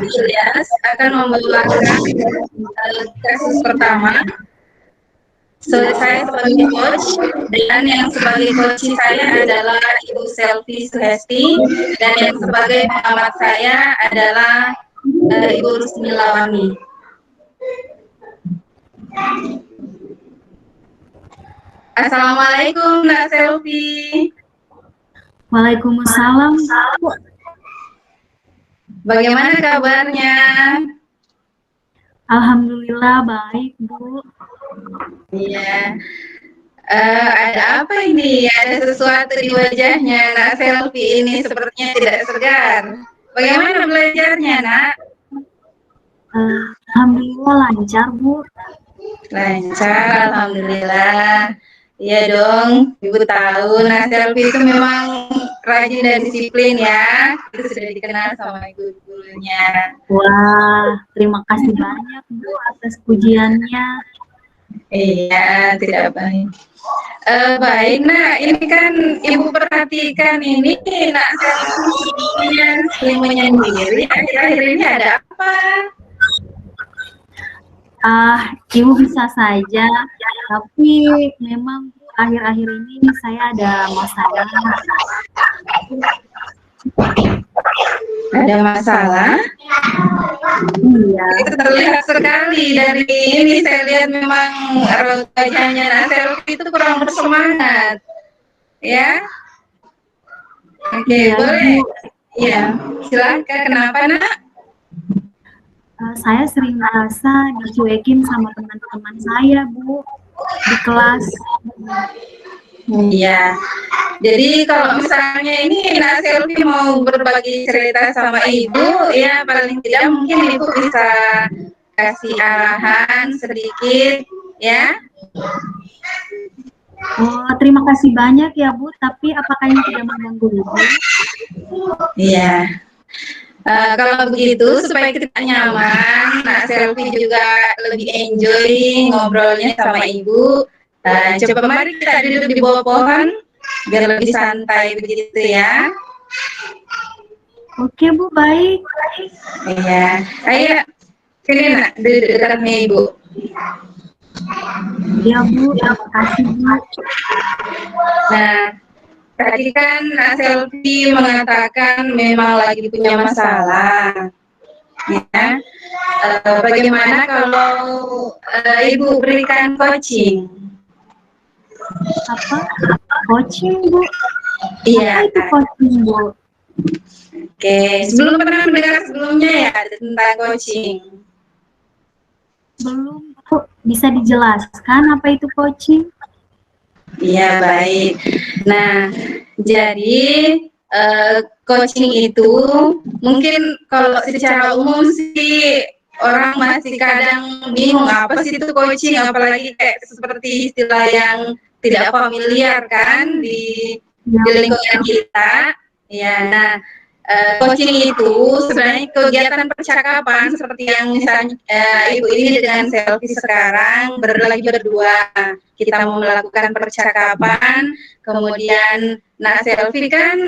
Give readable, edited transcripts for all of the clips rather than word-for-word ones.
Ilyas akan membawakan kasus pertama. Saya sebagai coach dan yang sebagai coach saya adalah Ibu Selvi Suhesti dan yang sebagai pengamat saya adalah Ibu Rusmi Lawani. Assalamualaikum Mbak Selvi. Waalaikumsalam. Bagaimana kabarnya? Alhamdulillah baik, Bu. Iya. Ada apa ini? Ada sesuatu di wajahnya Nak Selvi ini sepertinya tidak segar. Bagaimana belajarnya, Nak? Alhamdulillah lancar, Bu. Lancar, alhamdulillah. Iya dong, Ibu tahu Nak Selvi itu memang rajin dan disiplin ya. Itu sudah dikenal sama ibu-gurunya. Wah, terima kasih banyak, Bu, atas pujiannya. Iya, tidak baik. Baik, Nak. Ini kan Ibu perhatikan ini, Nak Selvi sering menyendiri. Akhir-akhir ini ada apa? Ibu bisa saja, tapi memang akhir-akhir ini saya ada masalah. Ada masalah? Iya. Itu terlihat sekali dari ini. Saya lihat memang wajahnya Nak Selvi itu kurang bersemangat. Ya? Oke, Iya, boleh. Bu. Ya, silakan. Kenapa, Nak? Saya sering merasa dicuekin sama teman-teman saya, Bu, di kelas. Iya. Jadi kalau misalnya ini Nak Selvi mau berbagi cerita sama Ibu, ya paling tidak mungkin Ibu bisa kasih arahan sedikit, ya. Oh, terima kasih banyak ya, Bu. Tapi apakah ini tidak mengganggu Ibu? Iya. Kalau begitu supaya kita nyaman, Nak Selvi juga lebih enjoy ngobrolnya sama Ibu. Coba mari kita duduk di bawah pohon biar lebih santai begitu ya. Oke, Bu, baik. Iya. Ayo, sini Nak, duduk dekatnya Ibu. Ya, Bu, terima kasih, Bu. Nah, tadi kan Nak Selvi mengatakan memang lagi punya masalah. Ya. Bagaimana kalau Ibu berikan coaching? Apa? Coaching, Bu? Iya. Apa itu coaching, Bu? Oke, sebelum pernah mendengar sebelumnya ya tentang coaching? Belum, Bu. Bisa dijelaskan apa itu coaching? Iya, baik. Nah, jadi coaching itu mungkin kalau secara umum sih orang masih kadang bingung apa sih itu coaching, apalagi kayak seperti istilah yang tidak familiar kan di lingkungan kita. Ya, nah coaching itu sebenarnya kegiatan percakapan seperti yang misalnya Ibu ini dengan Selvi sekarang lagi berdua. Kita mau melakukan percakapan, kemudian Nak Selvi kan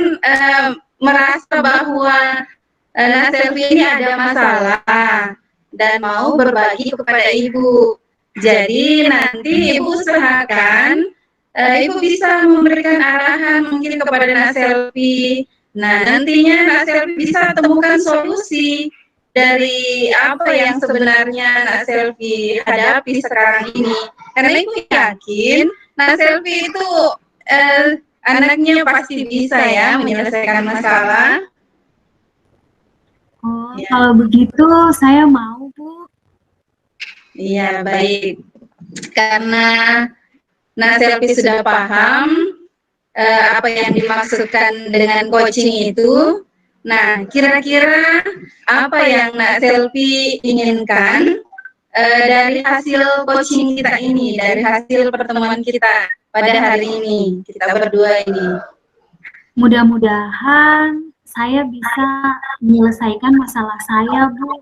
merasa bahwa Nak Selvi ini ada masalah dan mau berbagi kepada Ibu. Jadi nanti Ibu usahakan Ibu bisa memberikan arahan mungkin kepada Nak Selvi. Nah, nantinya Nak Selvi bisa temukan solusi dari apa yang sebenarnya Nak Selvi hadapi sekarang ini. Karena Ibu yakin Nak Selvi itu anaknya pasti bisa ya menyelesaikan masalah. Oh, ya. Kalau begitu saya mau, Bu. Iya, baik. Karena Nak Selvi sudah paham apa yang dimaksudkan dengan coaching itu. Nah, kira-kira apa yang Nak Selvi inginkan dari hasil coaching kita ini, dari hasil pertemuan kita pada hari ini, kita berdua ini? Mudah-mudahan saya bisa menyelesaikan masalah saya, Bu.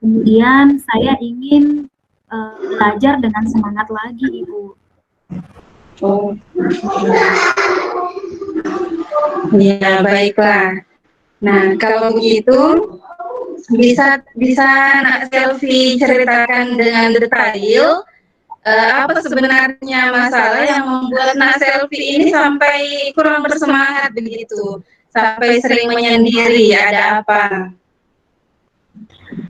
Kemudian saya ingin belajar dengan semangat lagi, Ibu. Oh, ya baiklah. Nah, kalau begitu bisa bisa Nak Selvi ceritakan dengan detail apa sebenarnya masalah yang membuat Nak Selvi ini sampai kurang bersemangat begitu, sampai sering menyendiri, ada apa?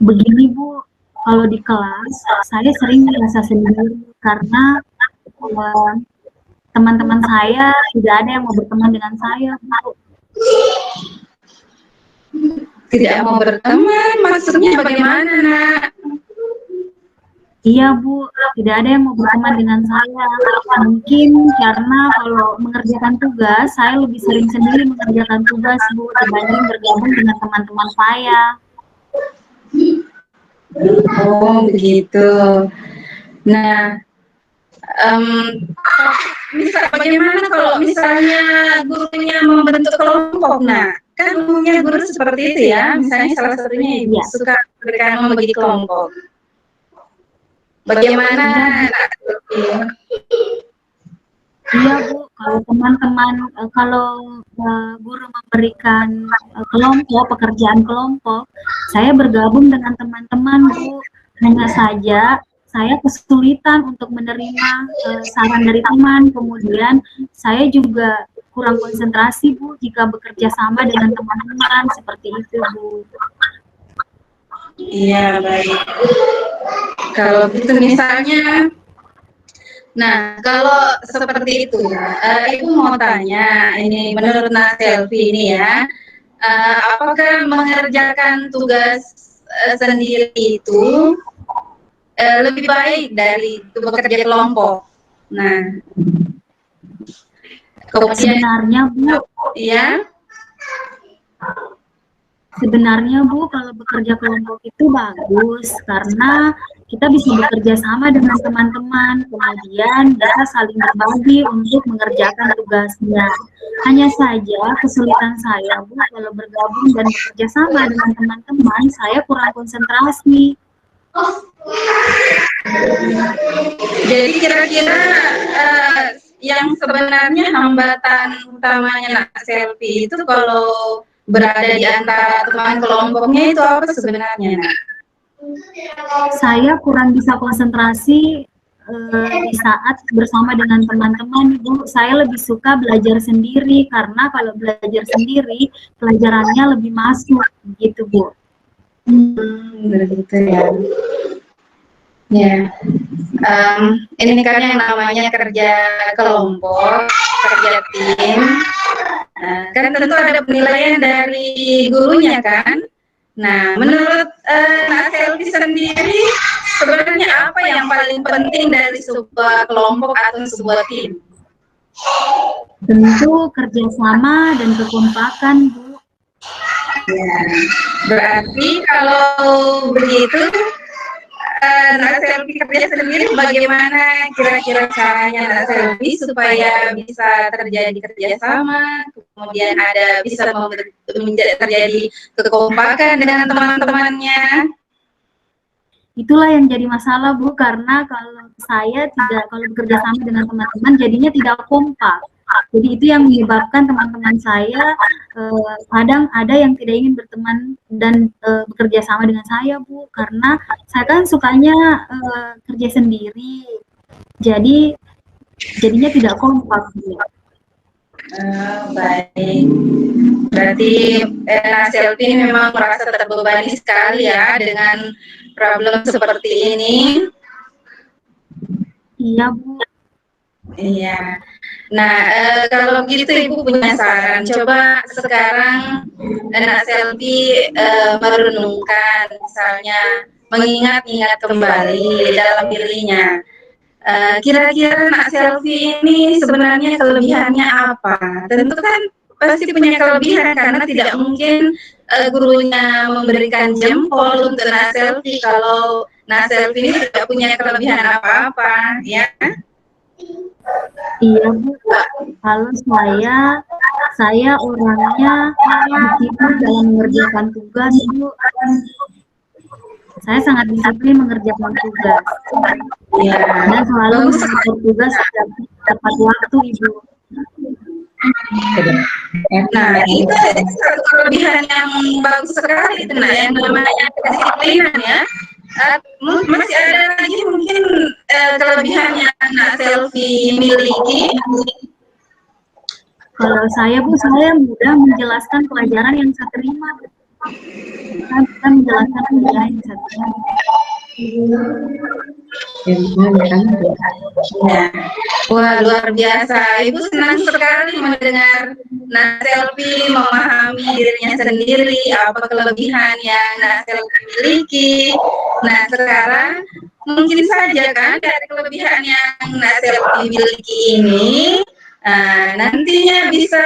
Begini Bu, kalau di kelas saya sering merasa sendiri karena teman-teman saya tidak ada yang mau berteman dengan saya Bu. Tidak mau berteman, maksudnya bagaimana Nak? Iya Bu, tidak ada yang mau berteman dengan saya. Mungkin karena kalau mengerjakan tugas, saya lebih sering sendiri mengerjakan tugas Bu, dibanding bergabung dengan teman-teman saya. Oh begitu. Nah, bagaimana kalau misalnya gurunya membentuk kelompok? Nah, kan umumnya guru seperti itu ya, misalnya salah satunya ibu suka berikan membagi kelompok. Bagaimana? Iya Bu, kalau teman-teman, kalau guru memberikan kelompok, pekerjaan kelompok, saya bergabung dengan teman-teman Bu. Hanya saja saya kesulitan untuk menerima saran dari teman, kemudian saya juga kurang konsentrasi Bu jika bekerja sama dengan teman-teman, seperti itu Bu. Iya, baik. Kalau gitu misalnya, nah kalau seperti itu, Ibu mau tanya, ini menurut Nak Selvi ini ya, apakah mengerjakan tugas sendiri itu lebih baik dari bekerja kelompok? Nah, kemudian sebenarnya Bu, ya. Sebenarnya Bu, kalau bekerja kelompok itu bagus karena kita bisa bekerja sama dengan teman-teman, kemudian kita saling berbagi untuk mengerjakan tugasnya. Hanya saja kesulitan saya Bu, kalau bergabung dan bekerja sama dengan teman-teman, saya kurang konsentrasi. Jadi kira-kira yang sebenarnya hambatan utamanya Nak Selvi itu kalau berada di antara teman kelompoknya itu apa sebenarnya? Saya kurang bisa konsentrasi di saat bersama dengan teman-teman, Bu. Saya lebih suka belajar sendiri karena kalau belajar sendiri pelajarannya lebih masuk, gitu Bu. Begitu ya. Ya, ini kan yang namanya kerja kelompok, kerja tim. Kan tentu ada penilaian dari gurunya kan. Nah, menurut Nak Selvi sendiri, sebenarnya apa yang paling penting dari sebuah kelompok atau sebuah tim? Tentu kerjasama dan kekompakan, Bu. Ya, berarti kalau begitu, Nak Selvi kerja sendiri, bagaimana kira-kira caranya Nak Selvi supaya bisa terjadi kerjasama, kemudian ada bisa terjadi kekompakan dengan teman-temannya? Itulah yang jadi masalah Bu, karena kalau saya tidak, kalau bekerja sama dengan teman-teman jadinya tidak kompak. Jadi itu yang menyebabkan teman-teman saya kadang ada yang tidak ingin berteman dan bekerja sama dengan saya Bu, karena saya kan sukanya kerja sendiri, jadinya tidak kompak Bu. Baik, berarti Selvi ini memang merasa terbebani sekali ya dengan problem seperti ini. Iya Bu. Iya. Nah, kalau gitu Ibu punya saran, coba sekarang Nak Selvi merenungkan, misalnya mengingat-ingat kembali dalam dirinya. Kira-kira Nak Selvi ini sebenarnya kelebihannya apa? Tentu kan pasti punya kelebihan karena tidak mungkin gurunya memberikan jempol untuk Nak Selvi kalau Nak Selvi ini tidak punya kelebihan apa-apa, ya? Iya Bu, kalau saya orangnya disiplin dalam mengerjakan tugas Bu. Saya sangat disiplin mengerjakan tugas. Ya. Dan selalu mengerjakan tugas tepat waktu Ibu. Nah, itu satu kelebihan yang bagus sekali itu, nah, yang namanya kedisiplinan ya. Masih ada lagi mungkin kelebihan yang Nak Selvi miliki. Kalau saya Bu, saya mudah menjelaskan pelajaran yang saya terima. Saya bisa menjelaskan pelajaran yang saya terima. Ya. Wah, luar biasa. Ibu senang sekali mendengar Nak Selvi memahami dirinya sendiri, apa kelebihan yang Nak Selvi miliki. Nah, sekarang mungkin saja kan dari kelebihan yang Nak Selvi miliki ini, nantinya bisa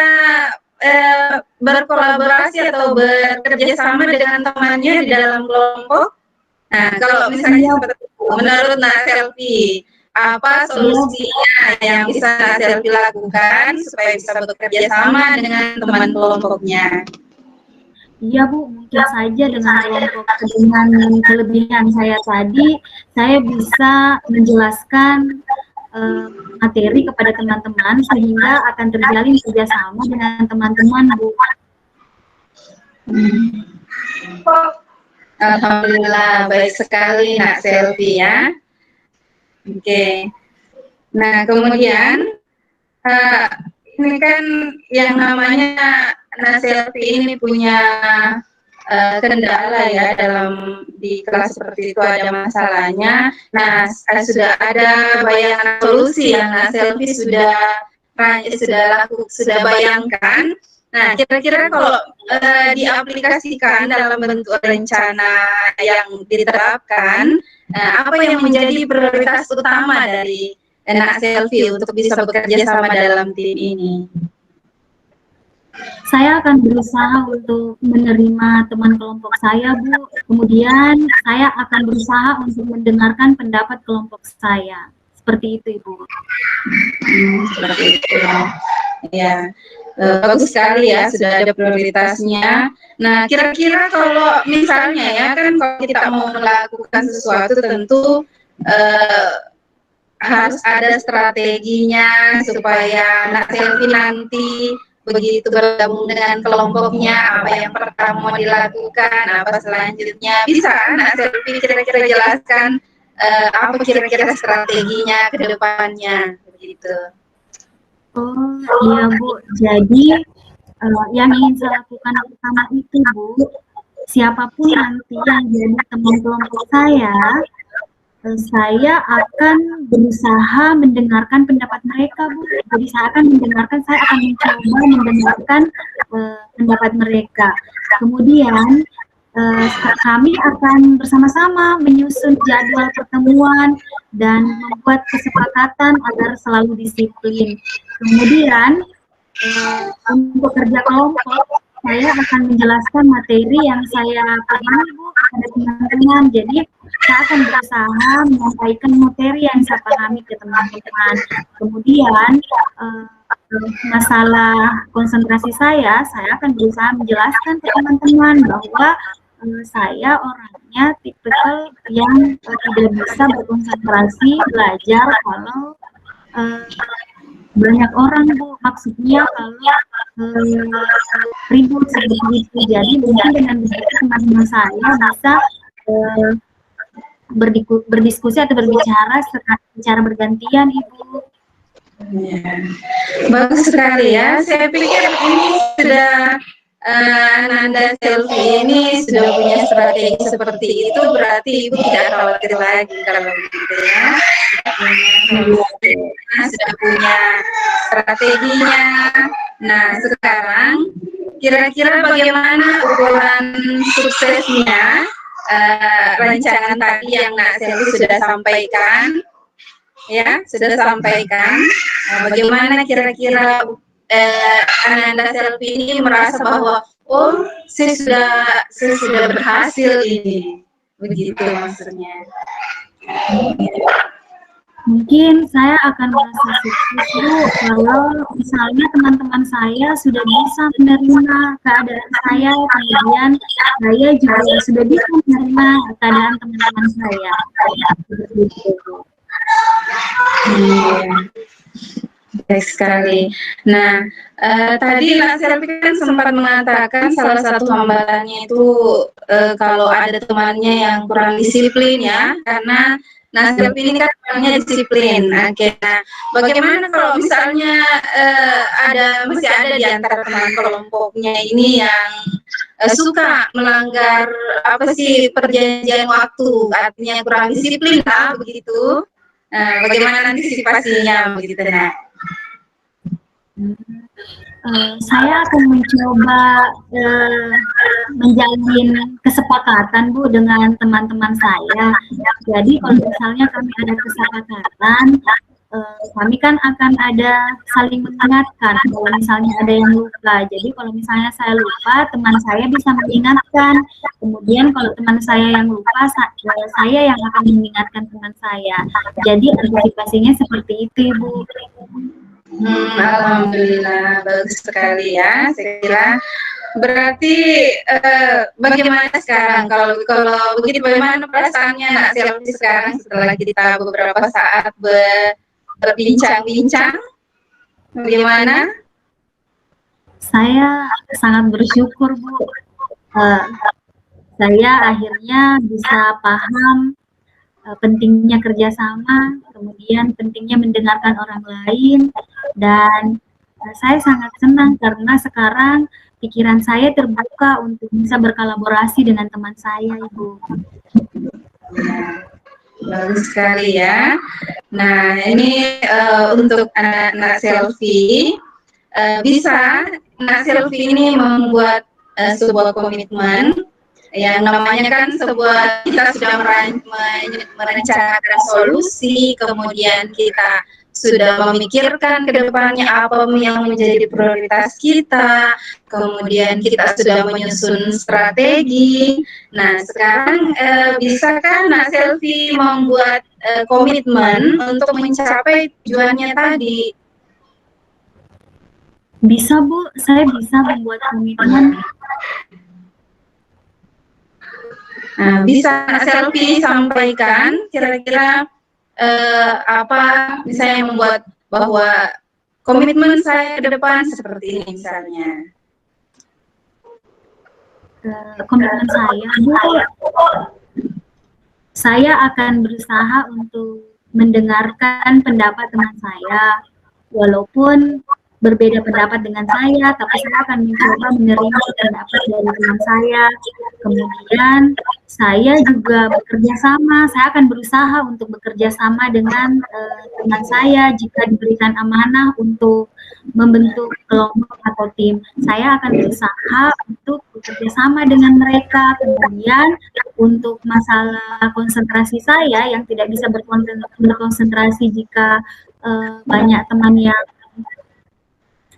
berkolaborasi atau bekerja sama dengan temannya di dalam kelompok. Nah, kalau misalnya seperti itu, menurut Nak Selvi, apa solusinya yang bisa Nak Selvi lakukan supaya bisa bekerja sama dengan teman kelompoknya? Iya Bu, mungkin saja dengan kelompok dengan kelebihan saya tadi, saya bisa menjelaskan materi kepada teman-teman sehingga akan terjalin kerjasama dengan teman-teman Bu. Alhamdulillah, baik sekali Nak Selvi ya. Oke. Nah, kemudian ini kan yang namanya Nak Selvi ini punya kendala ya dalam di kelas seperti itu, ada masalahnya. Nah, sudah ada bayangan solusi yang Nak Selvi sudah bayangkan. Nah, kira-kira kalau diaplikasikan dalam bentuk rencana yang diterapkan, apa yang menjadi prioritas utama dari Nak Selvi untuk bisa bekerja sama dalam tim ini? Saya akan berusaha untuk menerima teman kelompok saya, Bu. Kemudian saya akan berusaha untuk mendengarkan pendapat kelompok saya. Seperti itu, Ibu. Seperti itu. Ya. Bagus sekali ya, sudah ada prioritasnya. Nah, kira-kira kalau misalnya ya kan, kalau kita mau melakukan sesuatu tentu harus ada strateginya supaya Nak Selvi nanti begitu bergabung dengan kelompoknya, apa yang pertama mau dilakukan, apa selanjutnya. Bisa Nak Selvi kira-kira jelaskan apa kira-kira strateginya ke depannya begitu? Oh iya Bu, jadi yang ingin saya lakukan pertama itu Bu, siapapun nanti yang jadi teman kelompok saya akan berusaha mendengarkan pendapat mereka Bu. Jadi saya akan mencoba mendengarkan pendapat mereka. Kemudian kami akan bersama-sama menyusun jadwal pertemuan dan membuat kesepakatan agar selalu disiplin. Kemudian untuk kerja kelompok, saya akan menjelaskan materi yang saya pahami Bu kepada teman-teman. Jadi saya akan berusaha menyampaikan materi yang saya pahami ke teman-teman. Kemudian masalah konsentrasi saya akan berusaha menjelaskan ke teman-teman bahwa saya orangnya tipikal yang tidak bisa berkonsentrasi belajar kalau banyak orang Bu, maksudnya kalau ribut seperti itu. Jadi mungkin dengan begitu teman-teman saya bisa berdiskusi atau berbicara secara bergantian Ibu. Ya. Bagus sekali ya. Saya pikir ini sudah Nanda Selvi ini sudah punya strategi seperti itu, berarti Ibu tidak khawatir lagi kalau begitu ya. Sudah punya strateginya. Nah, sekarang kira-kira bagaimana ukuran suksesnya rancangan tadi yang Nak Selvi sudah sampaikan? Ya, sudah sampaikan. Bagaimana kira-kira Nanda Selvi ini merasa bahwa saya sudah berhasil ini, begitu maksudnya. Mungkin saya akan merasa sukses Bu kalau misalnya teman-teman saya sudah bisa menerima keadaan saya, kemudian saya juga sudah bisa menerima keadaan teman-teman saya. Seperti itu. Baik sekali. Nah, tadi Nak Selvi kan sempat mengatakan salah satu hambatannya itu kalau ada temannya yang kurang disiplin ya, karena Nak Selvi ini kan orangnya disiplin. Oke, nah bagaimana kalau misalnya masih ada di antara teman kelompoknya ini yang suka melanggar apa sih perjanjian waktu, artinya kurang disiplin lah begitu. Bagaimana antisipasinya begitu, Nak? Saya akan mencoba menjalin kesepakatan Bu dengan teman-teman saya. Jadi kalau misalnya kami ada kesepakatan, kami kan akan ada saling mengingatkan kalau misalnya ada yang lupa. Jadi kalau misalnya saya lupa, teman saya bisa mengingatkan. Kemudian kalau teman saya yang lupa, saya yang akan mengingatkan teman saya. Jadi antisipasinya seperti itu, Bu. Alhamdulillah, bagus sekali ya. Saya kira berarti bagaimana sekarang kalau begitu, bagaimana perasaannya Nak Selvi sekarang setelah kita beberapa saat berbincang-bincang? Bagaimana? Saya sangat bersyukur Bu. Saya akhirnya bisa paham pentingnya kerjasama, kemudian pentingnya mendengarkan orang lain, dan saya sangat senang karena sekarang pikiran saya terbuka untuk bisa berkolaborasi dengan teman saya, Ibu. Bagus sekali ya. Nah, ini untuk anak-anak Selvi, bisa anak Selvi ini membuat sebuah komitmen yang namanya kan kita sudah merencanakan solusi, kemudian kita sudah memikirkan ke depannya apa yang menjadi prioritas kita, kemudian kita sudah menyusun strategi. Nah, sekarang bisakah Nak Selvi membuat komitmen untuk mencapai tujuannya tadi? Bisa Bu, saya bisa membuat komitmen. Nah, bisa Selvi sampaikan kira-kira apa misalnya membuat bahwa komitmen saya ke depan seperti ini misalnya. Komitmen saya akan berusaha untuk mendengarkan pendapat teman saya, walaupun berbeda pendapat dengan saya, tapi saya akan mencoba menerima pendapat dari teman saya. Kemudian saya juga bekerja sama, saya akan berusaha untuk bekerja sama dengan teman saya jika diberikan amanah untuk membentuk kelompok atau tim. Saya akan berusaha untuk bekerja sama dengan mereka. Kemudian untuk masalah konsentrasi saya yang tidak bisa berkonsentrasi jika banyak teman yang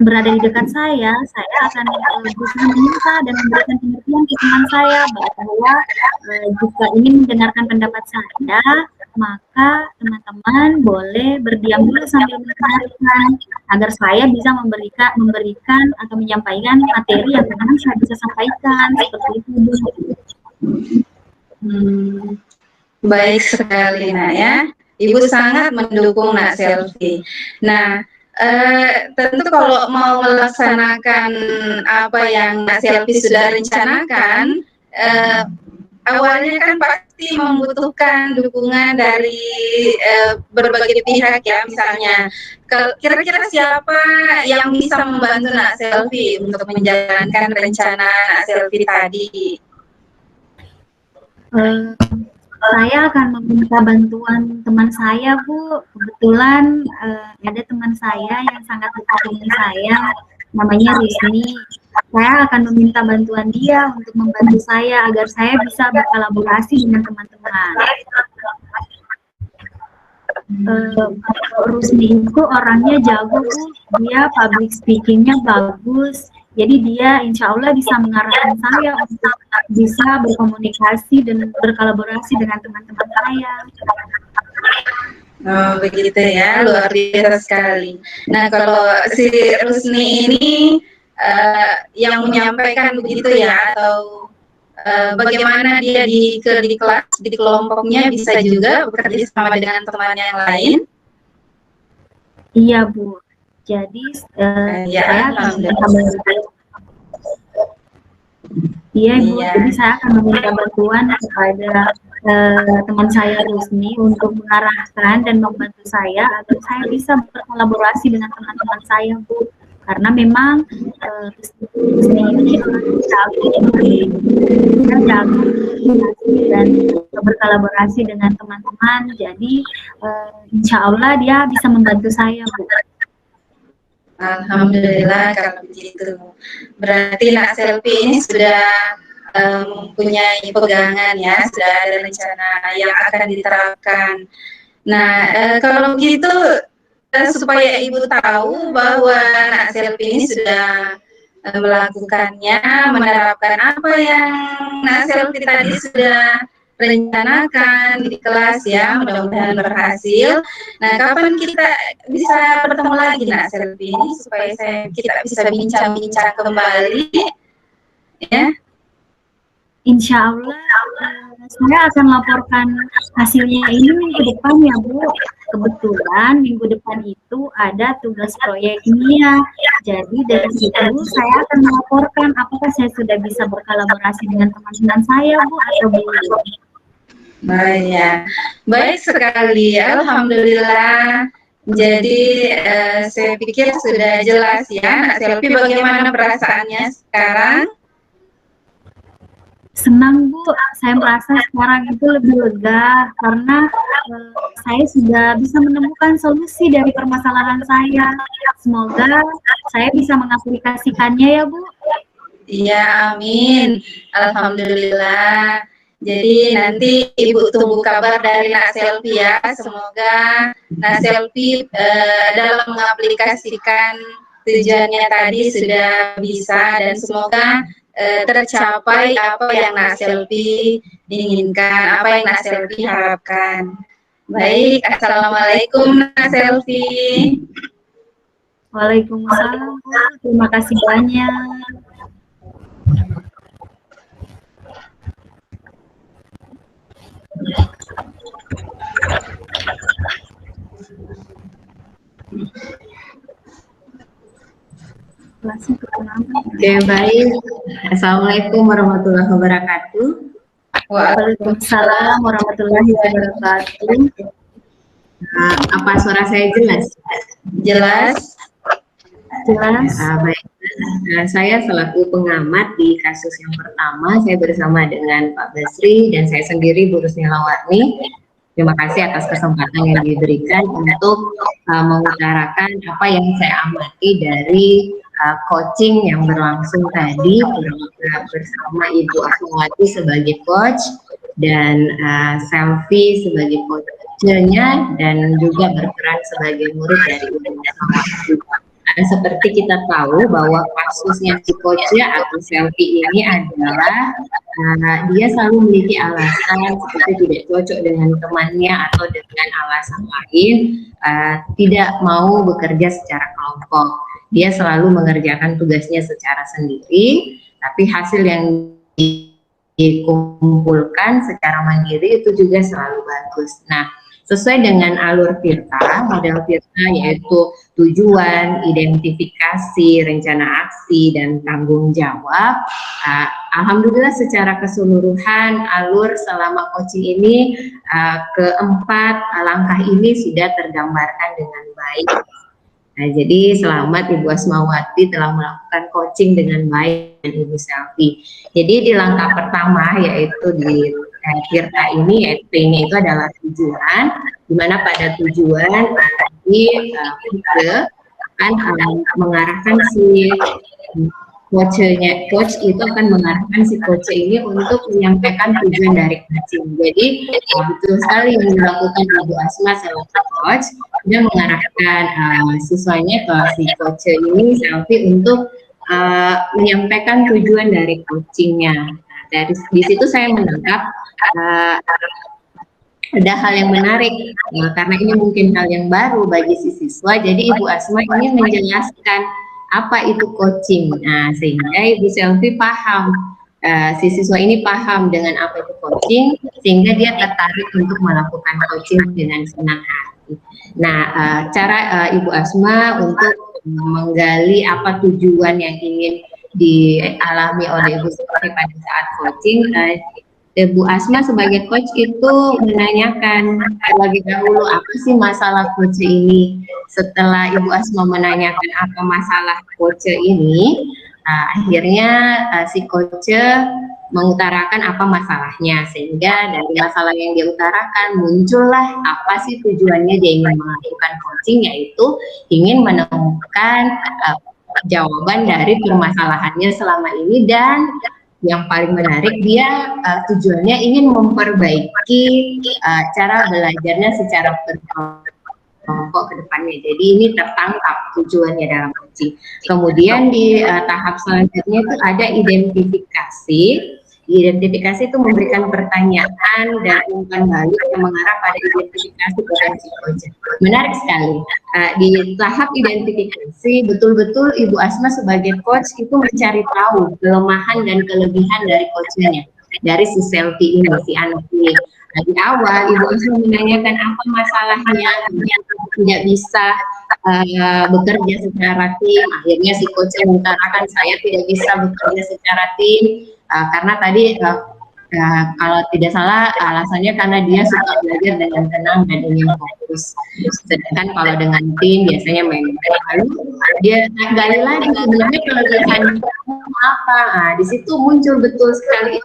berada di dekat saya akan berusaha meminta dan memberikan pengertian ke teman saya bahwa jika ingin mendengarkan pendapat saya, maka teman-teman boleh berdiam dulu sambil mendengarkan agar saya bisa memberikan atau menyampaikan materi yang memang saya bisa sampaikan, seperti itu. Baik sekali Nak ya. Ibu sangat mendukung Nak Selvi. Nah, tentu kalau mau melaksanakan apa yang Nak Selvi sudah rencanakan, awalnya kan pasti membutuhkan dukungan dari berbagai pihak ya, misalnya kira-kira siapa yang bisa membantu Nak Selvi untuk menjalankan rencana Nak Selvi tadi? Saya akan meminta bantuan teman saya, Bu. Kebetulan ada teman saya yang sangat dekat dengan saya, namanya Rizmi. Saya akan meminta bantuan dia untuk membantu saya agar saya bisa berkolaborasi dengan teman-teman. Rusmi itu orangnya jago, Bu. Dia public speaking-nya bagus. Jadi dia insya Allah bisa mengarahkan saya untuk bisa berkomunikasi dan berkolaborasi dengan teman-teman saya. Oh begitu ya, luar biasa sekali. Nah kalau si Rusni ini yang menyampaikan begitu ya, atau bagaimana dia di kelas, di kelompoknya bisa juga bekerja sama dengan teman yang lain? Iya Bu, Jadi Ya, saya akan meminta bantuan. Iya Ibu, Iya. jadi saya akan meminta bantuan kepada teman saya Rusni untuk mengarahkan dan membantu saya agar saya bisa berkolaborasi dengan teman-teman saya Bu. Karena memang Rusni ini jago dan berkolaborasi dengan teman-teman. Jadi insya Allah dia bisa membantu saya Bu. Alhamdulillah kalau begitu. Berarti Nak Selvi ini sudah mempunyai pegangan ya, sudah ada rencana yang akan diterapkan. Nah, kalau begitu supaya Ibu tahu bahwa Nak Selvi ini sudah melakukannya, menerapkan apa yang Nak Selvi tadi sudah rencanakan di kelas ya, mudah-mudahan berhasil. Nah, kapan kita bisa bertemu lagi Nak Selvi ini supaya kita bisa bincang-bincang kembali ya? Insya Allah saya akan laporkan hasilnya ini minggu depan ya Bu. Kebetulan minggu depan itu ada tugas proyek kimia. Jadi dari situ saya akan melaporkan apakah saya sudah bisa berkolaborasi dengan teman-teman saya Bu atau belum. Baik ya, baik sekali. Alhamdulillah. Jadi saya pikir sudah jelas ya, Nak Selvi bagaimana perasaannya sekarang? Senang Bu, saya merasa sekarang itu lebih lega karena saya sudah bisa menemukan solusi dari permasalahan saya. Semoga saya bisa mengaplikasikannya ya Bu. Iya, amin. Alhamdulillah. Jadi nanti Ibu tunggu kabar dari Nak Selvi ya. Semoga Nak Selvi dalam mengaplikasikan tujuannya tadi sudah bisa dan semoga tercapai apa yang Nak Selvi inginkan, apa yang Nak Selvi harapkan. Baik, Assalamualaikum Nak Selvi. Waalaikumsalam. Terima kasih banyak. Oke, baik. Assalamualaikum warahmatullahi wabarakatuh. Waalaikumsalam warahmatullahi wabarakatuh. Apa suara saya jelas? Jelas. Jelas. Baik. Saya selaku pengamat di kasus yang pertama, saya bersama dengan Pak Basri dan saya sendiri Bu Rusni Lawarni. Terima kasih atas kesempatan yang diberikan untuk mengutarakan apa yang saya amati dari coaching yang berlangsung tadi bersama Ibu Asmawati sebagai coach dan Selvi sebagai coachnya dan juga berperan sebagai murid dari Ibu Asmawati. Seperti kita tahu bahwa kasusnya si coachnya atau Selvi ini adalah dia selalu memiliki alasan seperti tidak cocok dengan temannya atau dengan alasan lain, tidak mau bekerja secara kelompok. Dia selalu mengerjakan tugasnya secara sendiri, tapi hasil yang dikumpulkan secara mandiri itu juga selalu bagus. Nah, sesuai dengan alur Tirta, model Tirta yaitu tujuan, identifikasi, rencana aksi, dan tanggung jawab. Alhamdulillah secara keseluruhan alur selama coaching ini keempat langkah ini sudah tergambarkan dengan baik. Nah, jadi selamat Ibu Asmawati telah melakukan coaching dengan baik dan Ibu Selvi. Jadi di langkah pertama yaitu di Tirta ini, yaitu ini itu adalah tujuan, di mana pada tujuan tadi kita akan mengarahkan si coach itu akan mengarahkan si coach ini untuk menyampaikan tujuan dari coaching. Jadi betul sekali yang dilakukan Ibu Asma selaku coach, dia mengarahkan siswanya ke si coach ini Selvi untuk menyampaikan tujuan dari coachingnya. Nah, dari di situ saya menangkap ada hal yang menarik, karena ini mungkin hal yang baru bagi si siswa. Jadi Ibu Asma ini menjelaskan apa itu coaching. Nah, sehingga Ibu Selvi paham, si siswa ini paham dengan apa itu coaching, sehingga dia tertarik untuk melakukan coaching dengan senang hati. Nah, cara Ibu Asma untuk menggali apa tujuan yang ingin dialami oleh Ibu Selvi pada saat coaching. Bu Asma sebagai coach itu menanyakan terlebih dahulu apa sih masalah coach ini. Setelah Ibu Asma menanyakan apa masalah coach ini, akhirnya si coach mengutarakan apa masalahnya, sehingga dari masalah yang dia utarakan muncullah apa sih tujuannya dia ingin melakukan coaching, yaitu ingin menemukan jawaban dari permasalahannya selama ini. Dan yang paling menarik, dia tujuannya ingin memperbaiki cara belajarnya secara berkelompok ke depannya. Jadi ini tertangkap tujuannya dalam coaching. Kemudian di tahap selanjutnya itu ada identifikasi. Identifikasi itu memberikan pertanyaan dan umpan balik yang mengarah pada identifikasi potensi coach. Menarik sekali. Di tahap identifikasi, betul-betul Ibu Asma sebagai coach itu mencari tahu kelemahan dan kelebihan dari coachnya, dari si Selvi ini, si anak ini. Di awal Ibu Asma menanyakan apa masalahnya, yang tidak bisa bekerja secara tim. Akhirnya si coach mengutarakan, saya tidak bisa bekerja secara tim karena tadi kalau tidak salah alasannya karena dia suka belajar dengan tenang dan ingin fokus. Sedangkan kalau dengan tim biasanya main. Lalu dia gali lagi sebenarnya kelebihan apa. Di situ muncul betul sekali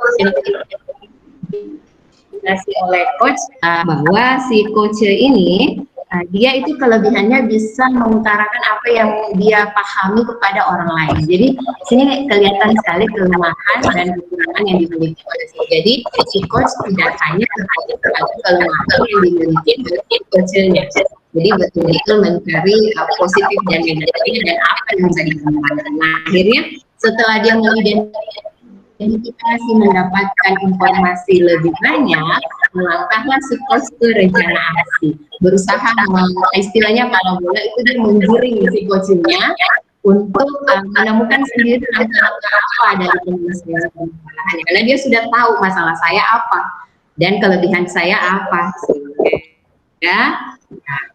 oleh coach bahwa si coach ini dia itu kelebihannya bisa mengutarakan apa yang dia pahami kepada orang lain. Jadi sini kelihatan sekali kelemahan dan kekurangan yang dimiliki oleh si. Jadi si coach tidak hanya terkait pada kelemahan yang dimiliki oleh coachnya. Jadi betul-betul mencari positif dan negatifnya dan apa yang bisa dikembangkan. Nah, akhirnya setelah dia mengidentifikasi, mendapatkan informasi lebih banyak, melangkahlah si coach ke rencana aksi. Berusaha, istilahnya kalau boleh itu dia menggiring si coachnya untuk menemukan sendiri langkah-langkah apa dari penyelesaian. Karena dia sudah tahu masalah saya apa dan kelebihan saya apa. Ya,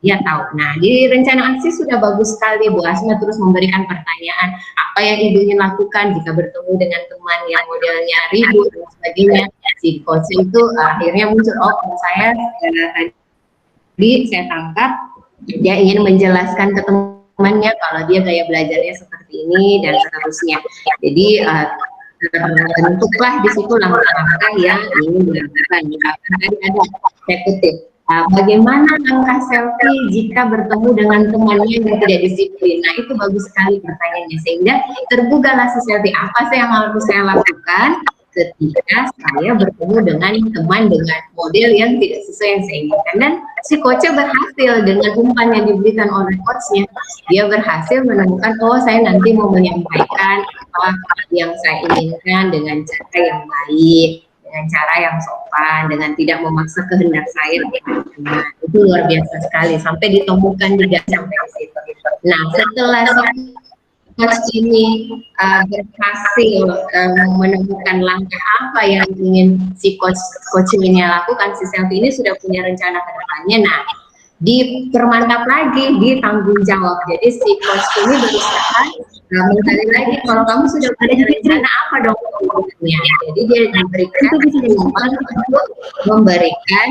dia tahu. Nah, di rencana aksi sudah bagus sekali. Bu Asma terus memberikan pertanyaan, apa yang Ibu ingin lakukan jika bertemu dengan teman yang modelnya ribut dan sebagainya. Si coach itu akhirnya muncul, saya tadi saya tangkap dia ingin menjelaskan ke temannya kalau dia gaya belajarnya seperti ini dan seterusnya. Jadi terbentuklah di situ langkah-langkah yang ingin dilakukan. Tadi ada saya kutip, bagaimana langkah Selvi jika bertemu dengan temannya yang tidak disiplin. Nah, itu bagus sekali pertanyaannya, sehingga terbukalah si Selvi, apa sih yang harus saya lakukan ketika saya bertemu dengan teman dengan model yang tidak sesuai yang saya inginkan. Dan si coachnya berhasil dengan umpan yang diberikan oleh coachnya, dia berhasil menemukan, saya nanti mau menyampaikan apa yang saya inginkan dengan cara yang baik, dengan cara yang sopan, dengan tidak memaksa kehendak saya. Nah, itu luar biasa sekali, sampai ditemukan juga sampai ke situ. Nah, setelah coach ini berhasil menemukan langkah apa yang ingin si coach ini lakukan, si Selvi ini sudah punya rencana ke depannya. Nah, dipermantap lagi di tanggung jawab. Jadi si coach ini berusaha menggali lagi, kalau kamu sudah punya rencana apa dong berikutnya. Jadi dia diberikan kesempatan untuk memberikan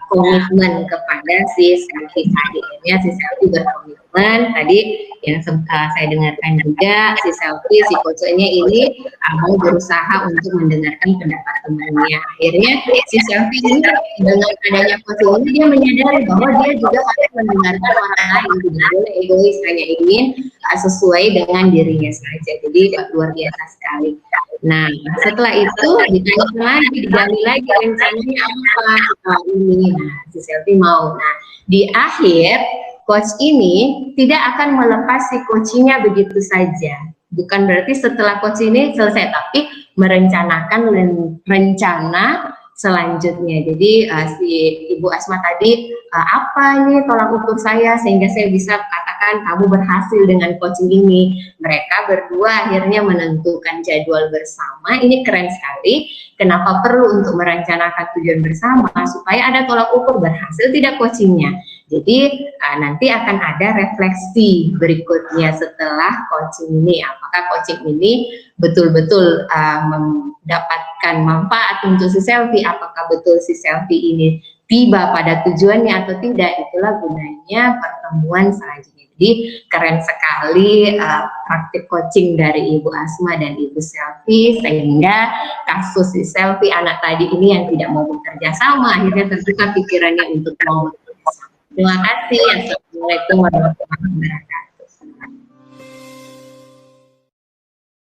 komitmen kepada si Selvi. Akhirnya si Selvi berkomitmen. Tadi yang saya dengarkan juga, si Selvi, si coachnya ini mau berusaha untuk mendengarkan pendapat temannya. Akhirnya si Selvi ini dengan adanya coach ini, dia menyadari bahwa dia juga harus mendengarkan orang lain, tidak boleh egois, hanya ingin sesuai dengan dirinya saja. Jadi luar biasa sekali. Nah, setelah itu ditanya lagi, digali lagi rencananya apa ini. Nah, si Selvi mau. Nah, di akhir coach ini tidak akan melepas si coachnya begitu saja. Bukan berarti setelah coach ini selesai, tapi merencanakan rencana selanjutnya. Jadi si Ibu Asma tadi, apa ini tolak ukur saya sehingga saya bisa katakan kamu berhasil dengan coaching ini. Mereka berdua akhirnya menentukan jadwal bersama. Ini keren sekali. Kenapa perlu untuk merencanakan tujuan bersama supaya ada tolak ukur berhasil tidak coachingnya. Jadi nanti akan ada refleksi berikutnya setelah coaching ini. Apakah coaching ini betul-betul mendapatkan manfaat untuk si selfie? Apakah betul si selfie ini tiba pada tujuannya atau tidak? Itulah gunanya pertemuan selanjutnya. Jadi keren sekali praktik coaching dari Ibu Asma dan Ibu Selfie, sehingga kasus si selfie anak tadi ini yang tidak mau bekerja sama akhirnya terbuka pikirannya untuk mau bekerja sama. Terima kasih. Assalamualaikum warahmatullahi wabarakatuh.